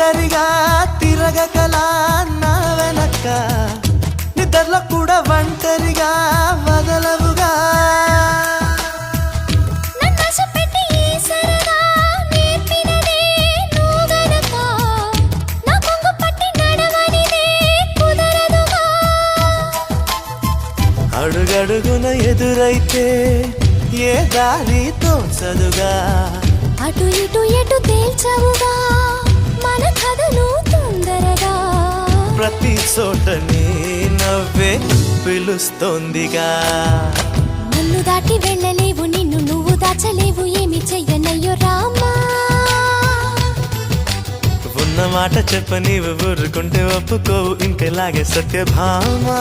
ఒంటరిగా తిరగకలా నా వెనక్క నిద్రలో కూడా ఒంటరిగా వదలవుగా అడుగడుగున ఎదురైతే ఏ దారి తోచదుగా అటు ఇటు ఎటు తేల్చవుగా మన కథలు తొందరగా ప్రతి చోట నీ నవ్వే పిలుస్తోందిగా నన్ను దాటి వెళ్ళలేవు నిన్ను నువ్వు దాచలేవు ఏమి చెయ్యనయ్యో రామా ఉన్న మాట చెప్ప నీవు ఊరుకుంటే ఒప్పుకోవు ఇంకెలాగే సత్యభామా